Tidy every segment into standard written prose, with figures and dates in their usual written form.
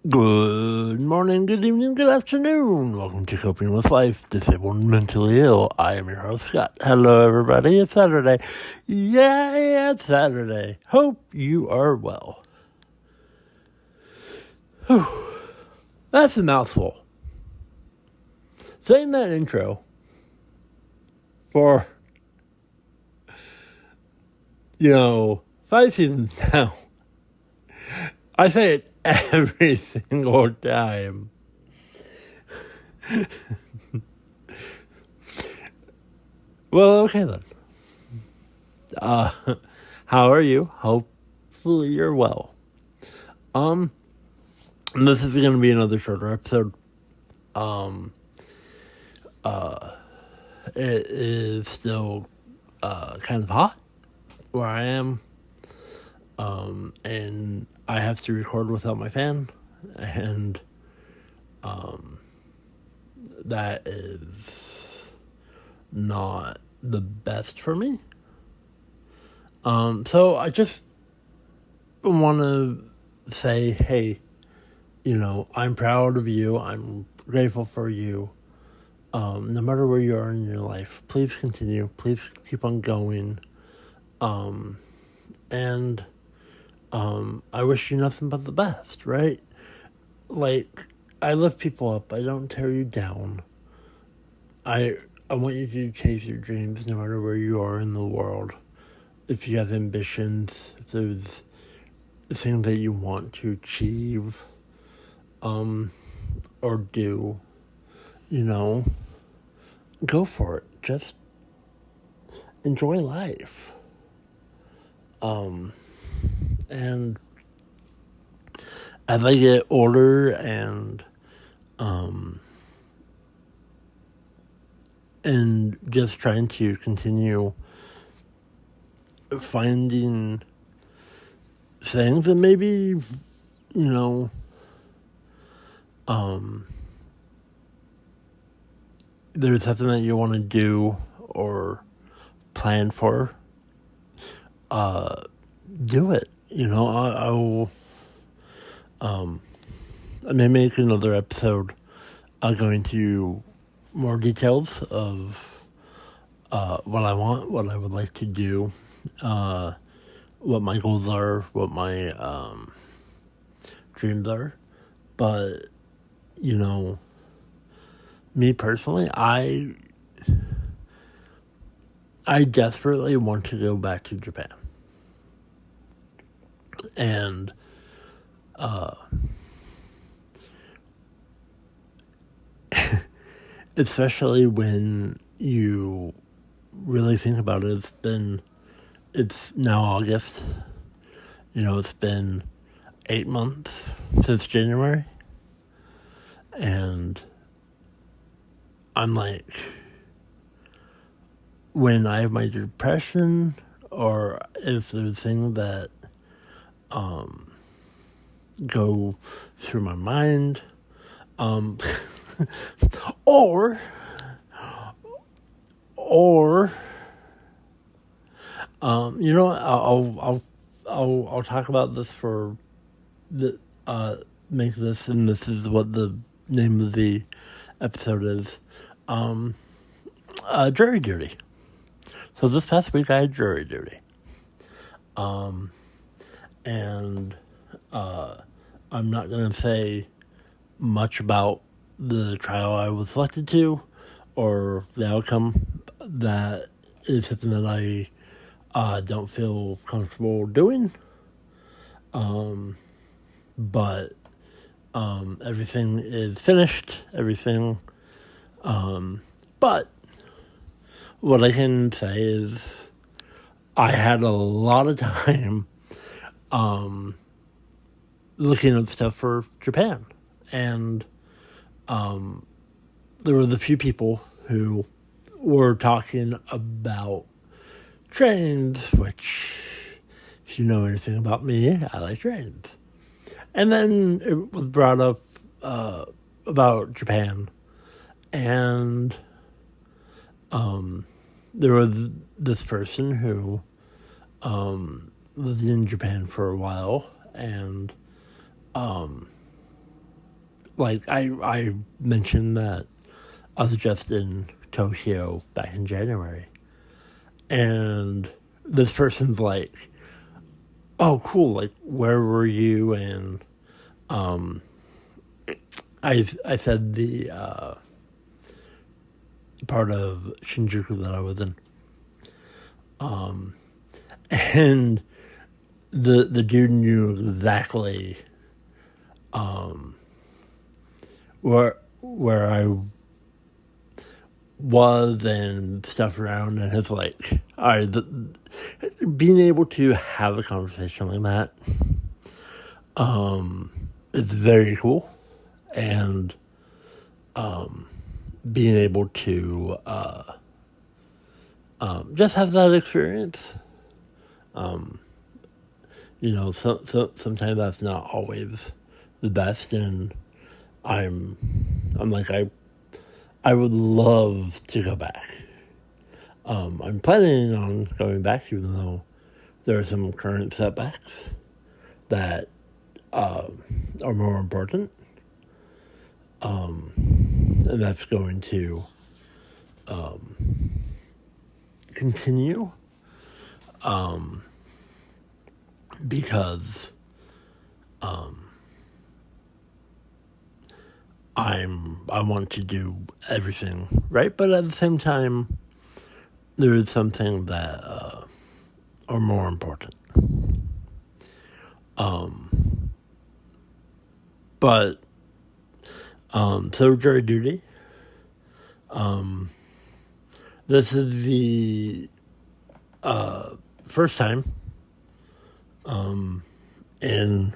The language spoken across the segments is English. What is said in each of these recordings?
Good morning, good evening, good afternoon. Welcome to Coping with Life, Disabled and Mentally Ill. I am your host, Scott. Hello, everybody. It's Saturday. Yeah, it's Saturday. Hope you are well. Whew. That's a mouthful. Saying that intro for, 5 seasons now. I say it every single time. Well, okay then. How are you? Hopefully you're well. This is going to be another shorter episode. It is still kind of hot where I am, and I have to record without my fan, and that is not the best for me. So I just want to say, hey, I'm proud of you. I'm grateful for you. No matter where you are in your life, please continue. Please keep on going. And I wish you nothing but the best, right? Like, I lift people up. I don't tear you down. I want you to chase your dreams no matter where you are in the world. If you have ambitions, if there's things that you want to achieve, or do, go for it. Just enjoy life. And as I get older and just trying to continue finding things that maybe, there's something that you want to do or plan for, do it. I may make another episode going into more details of what I want, what I would like to do, what my goals are, what my dreams are. But, me personally, I desperately want to go back to Japan. And especially when you really think about it, it's now August. It's been 8 months since January. And I'm like, when I have my depression, or if there's things that go through my mind, or I'll talk about this for the make this, and this is what the name of the episode is. Jury duty. So this past week I had jury duty. And I'm not going to say much about the trial I was selected to or the outcome. That is something that I don't feel comfortable doing. But everything is finished. But what I can say is I had a lot of time looking up stuff for Japan. And there were the few people who were talking about trains, which, if you know anything about me, I like trains. And then it was brought up about Japan. And there was this person who lived in Japan for a while, and like I mentioned that I was just in Tokyo back in January, and this person's like, "Oh, cool! Like, where were you?" And I said the part of Shinjuku that I was in, and the dude knew exactly where I was and stuff around, and it's like, all right, being able to have a conversation like that is very cool, and being able to just have that experience. Sometimes that's not always the best, and I'm like, I would love to go back. I'm planning on going back, even though there are some current setbacks that are more important, and that's going to continue, because I want to do everything right, but at the same time, there is something that are more important. But so jury duty. This is the first time in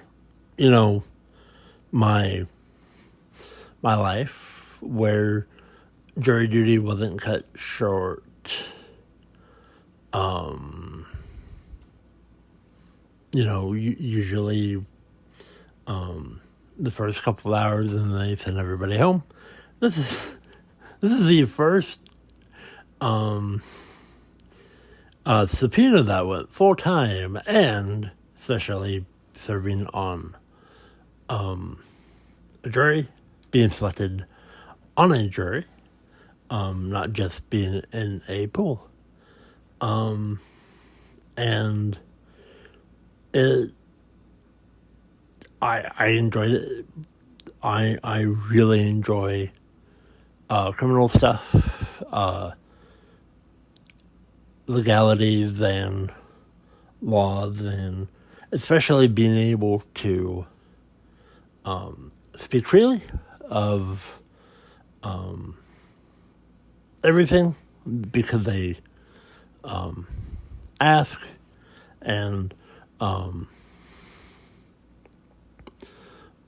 my life where jury duty wasn't cut short. Usually the first couple of hours, and then they send everybody home. This is the first subpoena that went full time, and especially serving on a jury, being selected on a jury, not just being in a pool. And I enjoyed it. I really enjoy criminal stuff, legalities and laws, and especially being able to speak freely of everything, because they ask, and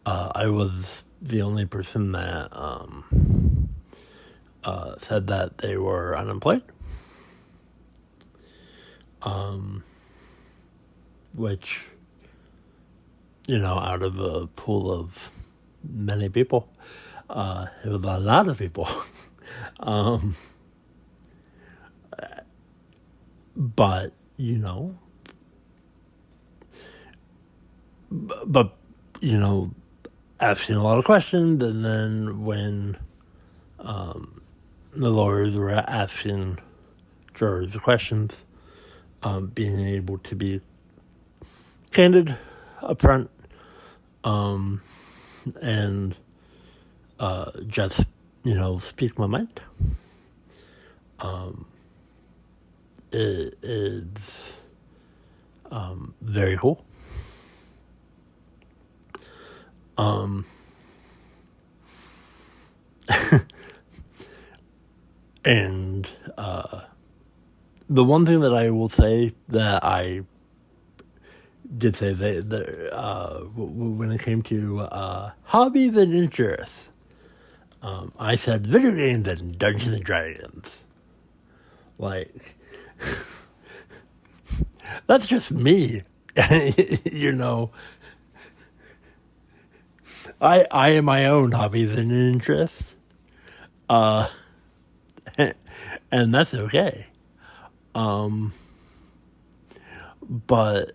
I was the only person that said that they were unemployed, which, out of a pool of many people, it was a lot of people. But, asking a lot of questions, and then when the lawyers were asking jurors the questions, being able to be candid, upfront, and just, speak my mind. It is very cool. And the one thing that I will say that I did say that when it came to hobbies and interests, I said video games and Dungeons and Dragons. Like, that's just me. I am my own hobbies and interests, and that's okay. But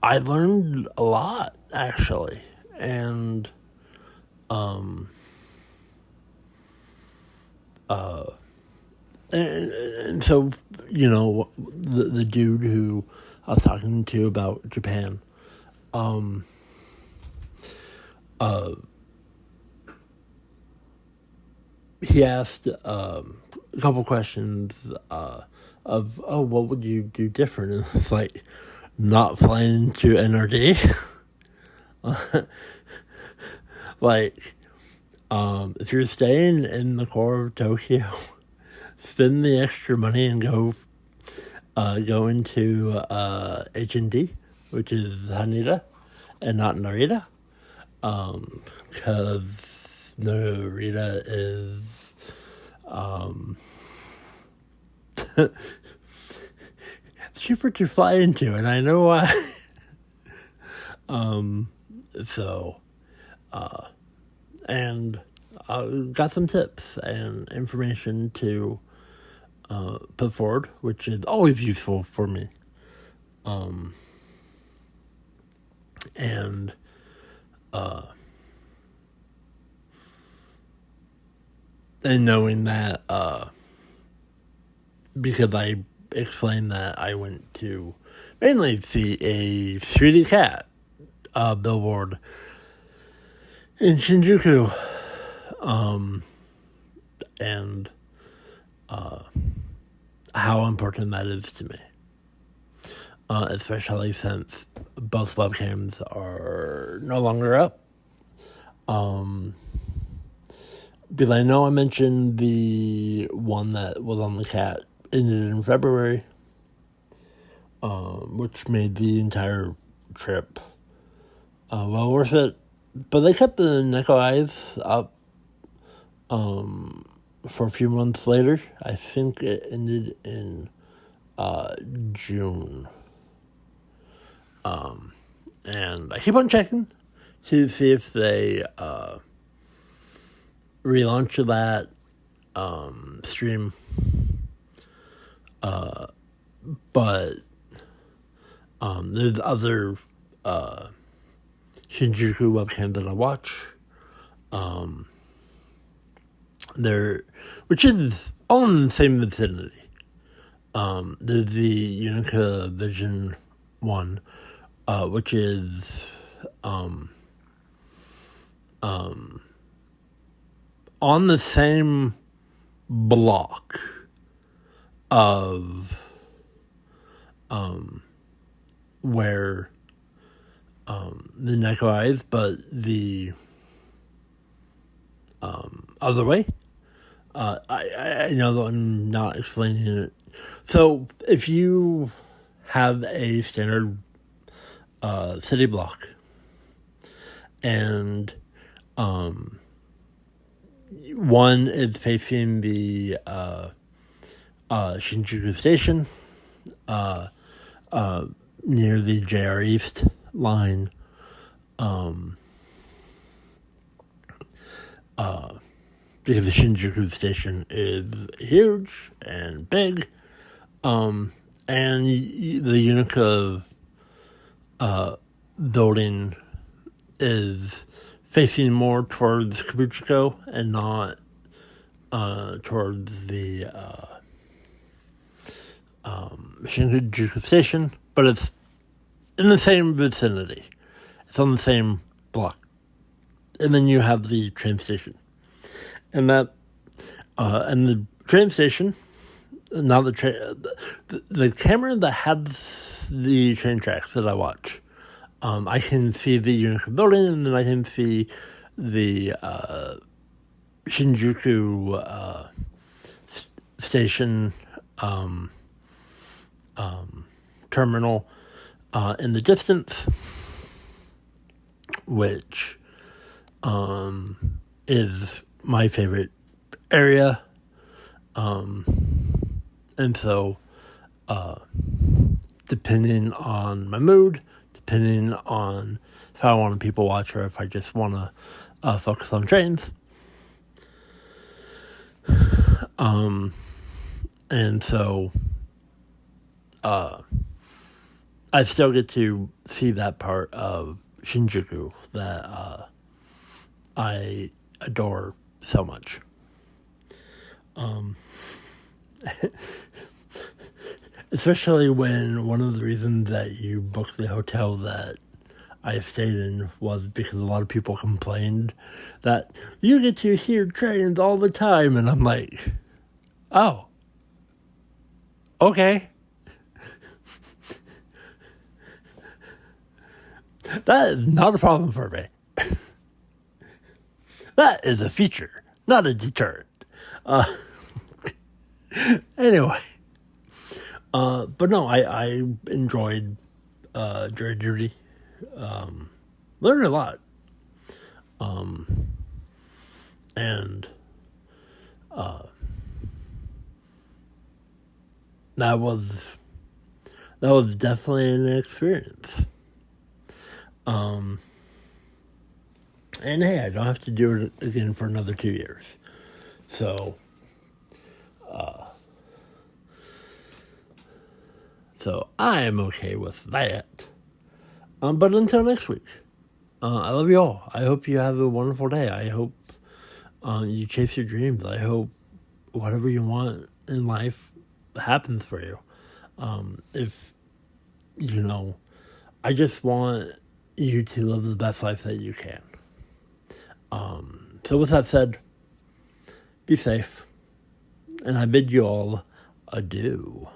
I learned a lot, actually, and And so, the dude who I was talking to about Japan, he asked a couple questions of, oh, what would you do different? And it's like, not flying to NRD. Like, if you're staying in the core of Tokyo, spend the extra money and go into H&D, which is Haneda, and not Narita. Because Narita is cheaper to fly into, and I know why. And got some tips and information to put forward, which is always useful for me. And knowing that, because I explained that I went to mainly see a 3D cat billboard in Shinjuku, and how important that is to me, especially since both webcams are no longer up. Because I know I mentioned the one that was on the cat ended in February, which made the entire trip well worth it. But they kept the Neko Eyes up for a few months later. I think it ended in June. And I keep on checking to see if they relaunch that stream. But there's other Shinjuku webcam that I watch. Which is all in the same vicinity. There's the Unica Vision one, which is on the same block of where the Neko Eyes, but the other way. I know that I'm not explaining it. So if you have a standard city block and one is facing the Shinjuku Station near the JR East line, because the Shinjuku Station is huge and big, and the Unica building is facing more towards Kabuchiko and not towards the Shinjuku Station, but it's in the same vicinity. It's on the same block. And then you have the train station. And that, and the train station, now the camera that has the train tracks that I watch, I can see the Unica building, and then I can see the Shinjuku station terminal in the distance, which is my favorite area. And so depending on my mood, depending on if I want to people watch or if I just want to focus on trains. And so I still get to see that part of Shinjuku that I adore so much. Especially when one of the reasons that you booked the hotel that I stayed in was because a lot of people complained that you get to hear trains all the time. And I'm like, oh, okay. That is not a problem for me. That is a feature, not a deterrent. Anyway. But no, I enjoyed jury duty. Learned a lot. And that was definitely an experience. And hey, I don't have to do it again for another 2 years. So I am okay with that. But until next week, I love you all. I hope you have a wonderful day. I hope you chase your dreams. I hope whatever you want in life happens for you. If, I just want you to live the best life that you can. So with that said, be safe. And I bid you all adieu.